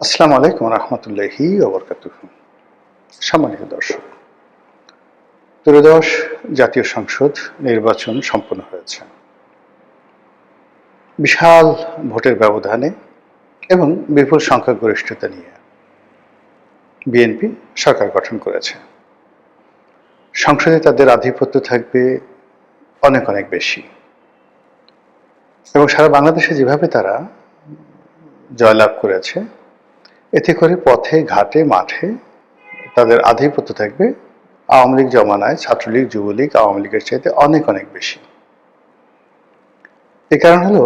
আসসালামু আলাইকুম রহমতুল্লাহি ওয়া বারাকাতুহু। সম্মানিত দর্শক, ত্রয়োদশ জাতীয় সংসদ নির্বাচন সম্পন্ন হয়েছে বিশাল ভোটের ব্যবধানে এবং বিপুল সংখ্যাগরিষ্ঠতা নিয়ে বিএনপি সরকার গঠন করেছে। সংসদে তাদের আধিপত্য থাকবে অনেক অনেক বেশি এবং সারা বাংলাদেশে যেভাবে তারা জয়লাভ করেছে, এতে করে পথে ঘাটে মাঠে তাদের আধিপত্য থাকবে আওয়ামী লীগ জমানায় ছাত্রলীগ যুবলীগ আওয়ামী লীগের চাইতে অনেক অনেক বেশি। এ কারণ হলো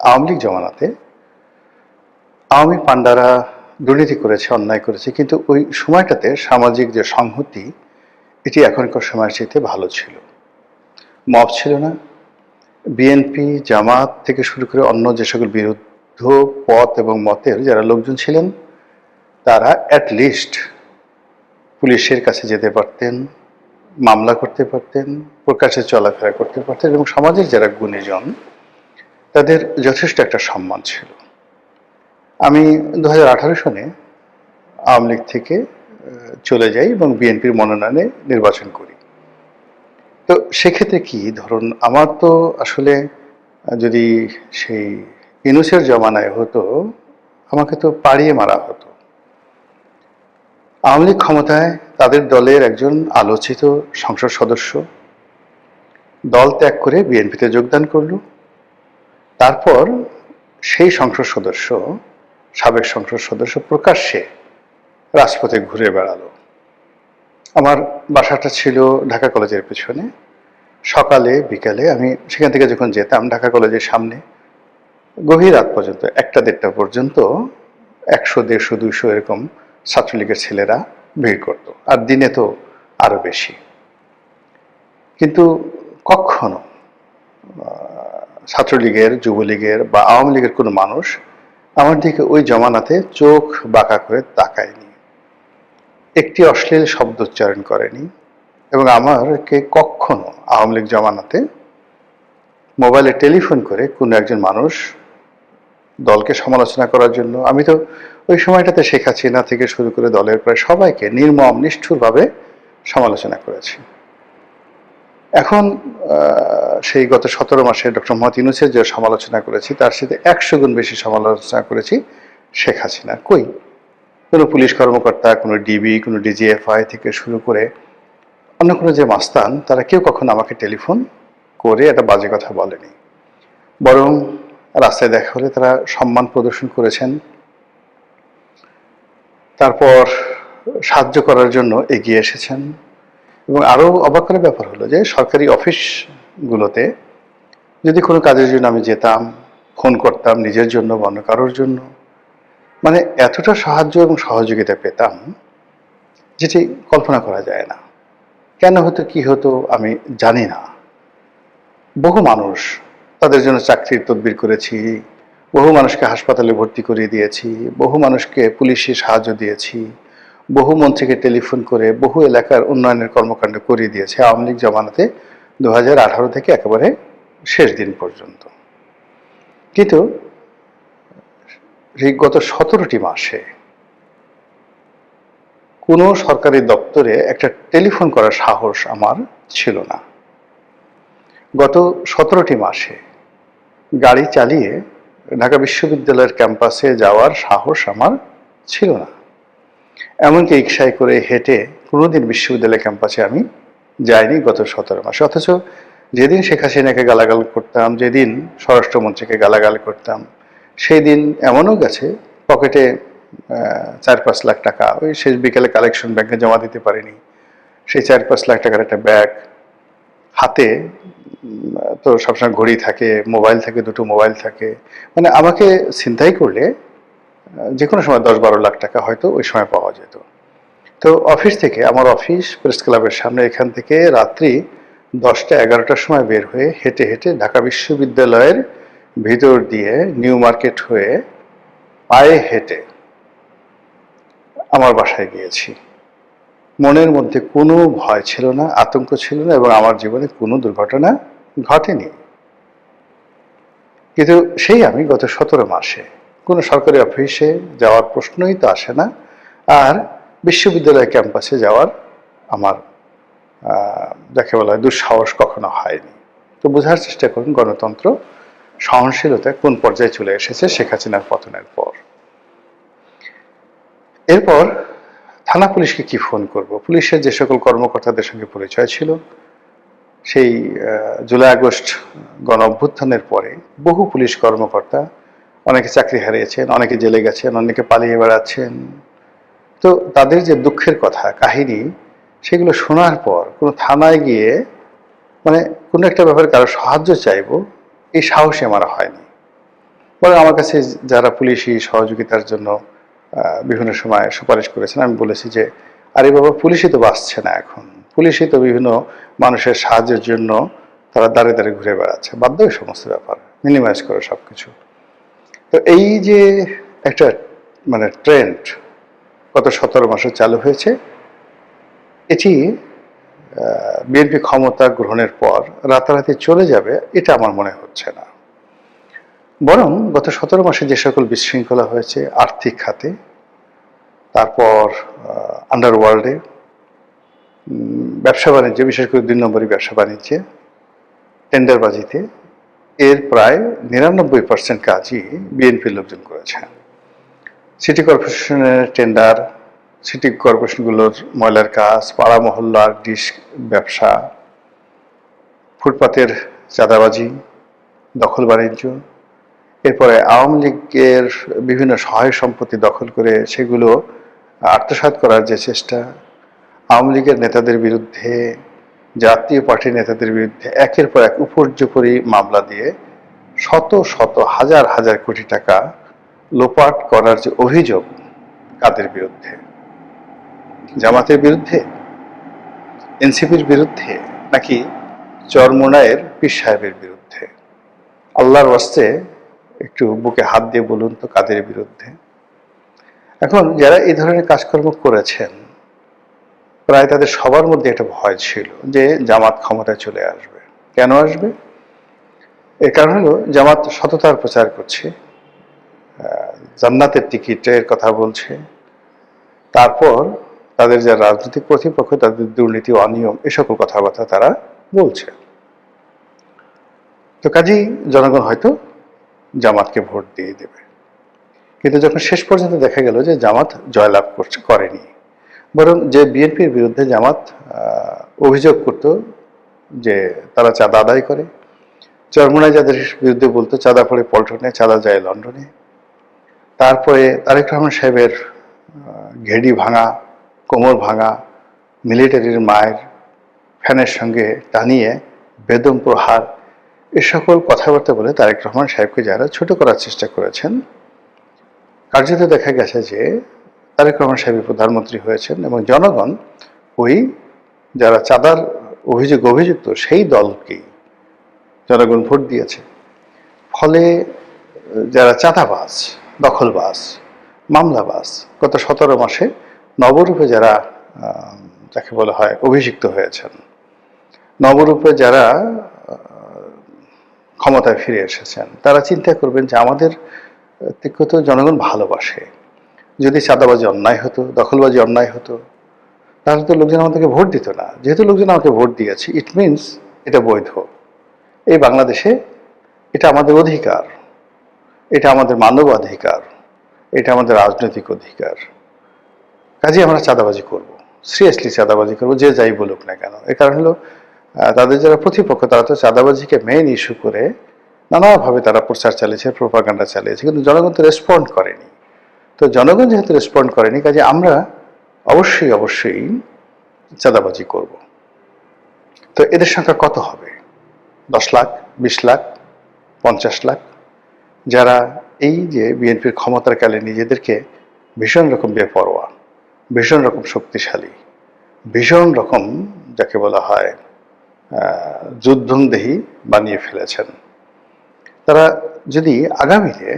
আওয়ামী লীগ জমানাতে আওয়ামী পান্ডারা দুর্নীতি করেছে, অন্যায় করেছে, কিন্তু ওই সময়টাতে সামাজিক যে সংহতি এটি এখনকার সময়ের চাইতে ভালো ছিল। মব ছিল না। বিএনপি জামাত থেকে শুরু করে অন্য যে সকল বিরুদ্ধ পথ এবং মতের যারা লোকজন ছিলেন তারা অ্যাটলিস্ট পুলিশের কাছে যেতে পারতেন, মামলা করতে পারতেন, প্রকাশ্যে চলাফেরা করতে পারতেন এবং সমাজের যারা গুণীজন তাদের যথেষ্ট একটা সম্মান ছিল। আমি 2018 সনে আওয়ামী লীগ থেকে চলে যাই এবং বিএনপির মনোনয়নে নির্বাচন করি। তো সেক্ষেত্রে কি ধরুন, আমার তো আসলে যদি সেই ইউনূসের জমানায় হতো আমাকে তো পাড়িয়ে মারা হতো। আওয়ামী লীগ ক্ষমতায় তাদের দলের একজন আলোচিত সংসদ সদস্য দল ত্যাগ করে বিএনপিতে যোগদান করল। তারপর সেই সংসদ সদস্য, সাবেক সংসদ সদস্য প্রকাশ্যে রাজপথে ঘুরে বেড়ালো। আমার বাসাটা ছিল ঢাকা কলেজের পেছনে। সকালে বিকালে আমি সেখান থেকে যখন যেতাম ঢাকা কলেজের সামনে, গভীর রাত পর্যন্ত 1টা-1.5টা পর্যন্ত 100, 150, 200 এরকম ছাত্রলীগের ছেলেরা ভিড় করত, আর দিনে তো আরো বেশি। কিন্তু কখনো ছাত্রলীগের, যুবলীগের বা আওয়ামী লীগের কোনো মানুষ আমার দিকে ওই জমানাতে চোখ বাঁকা করে তাকায়নি, একটি অশ্লীল শব্দ উচ্চারণ করেনি এবং আমাকে কখনো আওয়ামী লীগ জমানাতে মোবাইলে টেলিফোন করে কোনো একজন মানুষ দলকে সমালোচনা করার জন্য, আমি তো ওই সময়টাতে শেখ হাসিনা থেকে শুরু করে দলের প্রায় সবাইকে নির্মম নিষ্ঠুরভাবে সমালোচনা করেছি। এখন সেই গত 17 মাসে ডক্টর মোহাম্মদ ইউনূসের যে সমালোচনা করেছি তার সাথে 100 গুণ বেশি সমালোচনা করেছি শেখ হাসিনা। কই কোনো পুলিশ কর্মকর্তা, কোনো ডিবি, কোনো ডিজিএফআই থেকে শুরু করে অন্য কোনো যে মাস্তান, তারা কেউ কখনো আমাকে টেলিফোন করে একটা বাজে কথা বলেনি, বরং রাস্তায় দেখা হলে তারা সম্মান প্রদর্শন করেছেন, তারপর সাহায্য করার জন্য এগিয়ে এসেছেন। এবং আরও অবাক করার ব্যাপার হলো যে সরকারি অফিসগুলোতে যদি কোনো কাজের জন্য আমি যেতাম, ফোন করতাম নিজের জন্য বা অন্য কারোর জন্য, মানে এতটা সাহায্য এবং সহযোগিতা পেতাম যেটি কল্পনা করা যায় না। কেন হতো, কি হতো আমি জানি না। বহু মানুষ, তাদের জন্য চাকরির তদবির করেছি, বহু মানুষকে হাসপাতালে ভর্তি করিয়ে দিয়েছি, বহু মানুষকে পুলিশি সাহায্য দিয়েছি, বহু মন্ত্রীকে টেলিফোন করে বহু এলাকার উন্নয়নের কর্মকাণ্ড করিয়ে দিয়েছে আওয়ামী লীগ জমানাতে 2018 থেকে একেবারে শেষ দিন পর্যন্ত। কিন্তু এই গত 17টি মাসে কোনো সরকারি দপ্তরে একটা টেলিফোন করার সাহস আমার ছিল না। গত 17টি মাসে গাড়ি চালিয়ে ঢাকা বিশ্ববিদ্যালয়ের ক্যাম্পাসে যাওয়ার সাহস আমার ছিল না। এমনকি রিকশায় করে হেঁটে কোনোদিন বিশ্ববিদ্যালয় ক্যাম্পাসে আমি যাইনি গত 17 মাসে। অথচ যেদিন শেখ হাসিনাকে গালাগাল করতাম, যেদিন স্বরাষ্ট্রমন্ত্রীকে গালাগাল করতাম, সেই দিন এমনও গেছে পকেটে 4-5 লাখ টাকা ওই শেষ বিকেলে কালেকশন ব্যাংকে জমা দিতে পারিনি, সেই 4-5 লাখ টাকার একটা ব্যাগ হাতে, তো সবসময় ঘড়ি থাকে, মোবাইল থাকে, 2টো মোবাইল থাকে, মানে আমাকে ছিনতাই করলে যে কোনো সময় 10-12 লাখ টাকা হয়তো ওই সময় পাওয়া যেত। তো অফিস থেকে, আমার অফিস প্রেস ক্লাবের সামনে, এখান থেকে রাত্রি 10টা-11টার সময় বের হয়ে হেঁটে হেঁটে ঢাকা বিশ্ববিদ্যালয়ের ভিতর দিয়ে নিউ মার্কেট হয়ে পায়ে হেঁটে আমার বাসায় গিয়েছি। মনের মধ্যে কোনো ভয় ছিল না, আতঙ্ক ছিল না এবং আমার জীবনে কোনো দুর্ঘটনা ঘটেনি। কিন্তু সেই আমি গত 17 মাসে কোনো সরকারি অফিসে যাওয়ার প্রশ্নই তো আসে না, আর বিশ্ববিদ্যালয় ক্যাম্পাসে যাওয়ার আমার যাকে বলা হয় দুঃসাহস কখনো হয়নি। তো বোঝার চেষ্টা করুন গণতন্ত্র সহনশীলতা কোন পর্যায়ে চলে এসেছে শেখ হাসিনার পতনের পর। এরপর থানা পুলিশকে কি ফোন করব? পুলিশের যে সকল কর্মকর্তাদের সঙ্গে পরিচয় ছিল, সেই জুলাই আগস্ট গণ অভ্যুত্থানের পরে বহু পুলিশ কর্মকর্তা, অনেকে চাকরি হারিয়েছেন, অনেকে জেলে গেছেন, অনেকে পালিয়ে বেড়াচ্ছেন। তো তাদের যে দুঃখের কথা, কাহিনী, সেগুলো শোনার পর কোনো থানায় গিয়ে মানে কোনো একটা ব্যাপারে কারো সাহায্য চাইবো, এই সাহসী আমার হয়নি। পরে আমার কাছে যারা পুলিশি সহযোগিতার জন্য বিভিন্ন সময় সুপারিশ করেছেন, আমি বলেছি যে আরে বাবা, পুলিশই তো বাঁচছে না এখন, পুলিশই তো বিভিন্ন মানুষের সাহায্যের জন্য তারা দাঁড়ে দাঁড়িয়ে ঘুরে বেড়াচ্ছে, বাধ্য এই সমস্ত ব্যাপার মিনিমাইজ করে সব কিছু। তো এই যে একটা মানে ট্রেন্ড গত 17 মাসে চালু হয়েছে, এটি বিএনপি ক্ষমতা গ্রহণের পর রাতারাতি চলে যাবে এটা আমার মনে হচ্ছে না। বরং গত 17 মাসে যে সকল বিশৃঙ্খলা হয়েছে আর্থিক খাতে, তারপর আন্ডারওয়ার্ল্ডে, ব্যবসা বাণিজ্যে, বিশেষ করে 2 নম্বরই ব্যবসা বাণিজ্যে, টেন্ডারবাজিতে, এর প্রায় 99% কাজই বিএনপির লোকজন করেছেন। সিটি কর্পোরেশনের টেন্ডার, সিটি কর্পোরেশনগুলোর ময়লার কাজ, পাড়া মহল্লার ডিশ ব্যবসা, ফুটপাতের চাঁদাবাজি, দখল বাণিজ্য, এরপরে আওয়ামী লীগের বিভিন্ন সহায় সম্পত্তি দখল করে সেগুলো আত্মসাৎ করার যে চেষ্টা, আওয়ামী লীগের নেতাদের বিরুদ্ধে, জাতীয় পার্টির নেতাদের বিরুদ্ধে একের পর এক উপর্যুপরি মামলা দিয়ে শত শত হাজার হাজার কোটি টাকা লোপাট করার যে অভিযোগ, কাদের বিরুদ্ধে? জামাতের বিরুদ্ধে, এনসিপির বিরুদ্ধে, নাকি চরমোনাইয়ের পীর সাহেবের বিরুদ্ধে? আল্লাহর ওয়াস্তে একটু বুকে হাত দিয়ে বলুন তো কাদের বিরুদ্ধে? এখন যারা এই ধরনের কাজকর্ম করেছেন, প্রায় তাদের সবার মধ্যে একটা ভয় ছিল যে জামাত ক্ষমতায় চলে আসবে। কেন আসবে? এর কারণ হলো জামাত সততার প্রচার করছে, জান্নাতের টিকিটের কথা বলছে, তারপর তাদের যে রাজনৈতিক প্রতিপক্ষ তাদের দুর্নীতি, অনিয়ম, এ সকল কথাবার্তা তারা বলছে। তো কাজেই জনগণ হয়তো জামাতকে ভোট দিয়ে দেবে। কিন্তু যখন শেষ পর্যন্ত দেখা গেল যে জামাত জয়লাভ করেনি, বরং যে বিএনপির বিরুদ্ধে জামাত অভিযোগ করত যে তারা চাঁদা আদায় করে, চরমোনাই যাদের বিরুদ্ধে বলতো চাঁদা পড়ে পল্টনে, চাঁদা যায় লন্ডনে, তারপরে তারেক রহমান সাহেবের ঘেডি ভাঙা, কোমর ভাঙা, মিলিটারির মায়ের ফ্যানের সঙ্গে টানিয়ে বেদম প্রহার, এ সকল কথাবার্তা বলে তারেক রহমান সাহেবকে যারা ছোট করার চেষ্টা করেছেন, কার্যত দেখা গেছে যে তারেক রহমান সাহেব প্রধানমন্ত্রী হয়েছেন এবং জনগণ ওই যারা চাঁদার অভিযুক্ত সেই দলকেই জনগণ ভোট দিয়েছে। ফলে যারা চাঁদাবাজ, দখলবাজ, মামলাবাজ, গত 17 মাসে নবরূপে যারা যাকে বলা হয় অভিষিক্ত হয়েছেন, নবরূপে যারা ক্ষমতায় ফিরে এসেছেন, তারা চিন্তা করবেন যে আমাদের তো জনগণ ভালোবাসে। যদি চাঁদাবাজি অন্যায় হতো, দখলবাজি অন্যায় হতো, তাহলে তো লোকজন আমাদেরকে ভোট দিত না। যেহেতু লোকজন আমাকে ভোট দিয়েছে, ইট মিনস এটা বৈধ। এই বাংলাদেশে এটা আমাদের অধিকার, এটা আমাদের মানবাধিকার, এটা আমাদের রাজনৈতিক অধিকার। কাজে আমরা চাঁদাবাজি করব, সিরিয়াসলি চাঁদাবাজি করব, যে যাই বলুক না কেন। এর কারণ হলো তাদের যারা প্রতিপক্ষ তারা তো চাঁদাবাজিকে মেইন ইস্যু করে নানাভাবে তারা প্রচার চালিয়েছে, প্রোপাগান্ডা চালিয়েছে, কিন্তু জনগণ তো রেসপন্ড করেনি। তো জনগণ যেহেতু রেসপন্ড করেনি, কাজে আমরা অবশ্যই চাঁদাবাজি করব। তো এদের সংখ্যা কত হবে? 10 লাখ, 20 লাখ, 50 লাখ, যারা এই যে বিএনপির ক্ষমতার কালে নিজেদেরকে ভীষণ রকম বেপরোয়া, ভীষণ রকম শক্তিশালী, ভীষণ রকম যাকে বলা হয় যুদ্ধংদেহী বানিয়ে ফেলেছেন। তারা যদি আগামীতে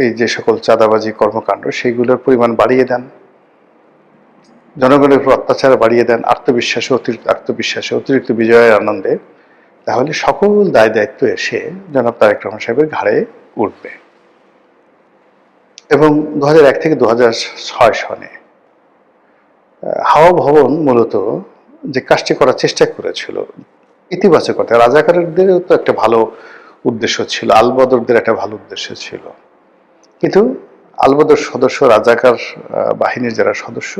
এই যে সকল চাঁদাবাজি কর্মকাণ্ড সেইগুলোর পরিমাণ বাড়িয়ে দেন, জনগণের উপর অত্যাচার বাড়িয়ে দেন, আত্মবিশ্বাসে অতিরিক্ত বিজয়ের আনন্দে, তাহলে সকল দায় দায়িত্ব এসে জনাব তারেক রহমান সাহেবের ঘাড়ে উঠবে। এবং 2001 থেকে 2006 সনে হাওয়া ভবন মূলত যে কাজটি করার চেষ্টা করেছিল ইতিবাচকতা, রাজাকারদেরও তো একটা ভালো উদ্দেশ্য ছিল, আলবদরদের একটা ভালো উদ্দেশ্য ছিল, কিন্তু আলবদর সদস্য, রাজাকার বাহিনীর যারা সদস্য,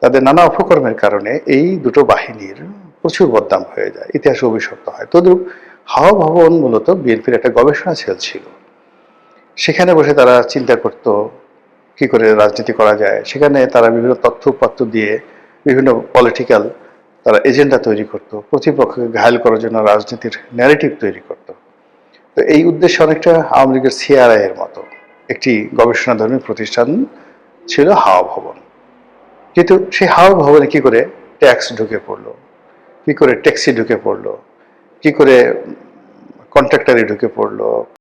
তাদের নানা অপকর্মের কারণে এই দুটো বাহিনীর প্রচুর বদনাম হয়ে যায়, ইতিহাসে অভিশপ্ত হয়। তদ্রূপ হাওয়া ভবন মূলত বিএনপির একটা গবেষণা সেল ছিল। সেখানে বসে তারা চিন্তা করত কি করে রাজনীতি করা যায়। সেখানে তারা বিভিন্ন তথ্য উপাত্ত দিয়ে বিভিন্ন পলিটিক্যাল তারা এজেন্ডা তৈরি করত, প্রতিপক্ষকে ঘায়েল করার জন্য রাজনীতির ন্যারেটিভ তৈরি করত। তো এই উদ্দেশ্যে অনেকটা আওয়ামী লীগের সিআরআই এর মতো একটি গবেষণাধর্মী প্রতিষ্ঠান ছিল হাওয়া ভবন। কিন্তু সেই হাওয়া ভবনে কি করে ট্যাক্স ঢুকে পড়লো, কি করে ট্যাক্সি ঢুকে পড়লো, কি করে কন্ট্রাক্টারি ঢুকে পড়লো,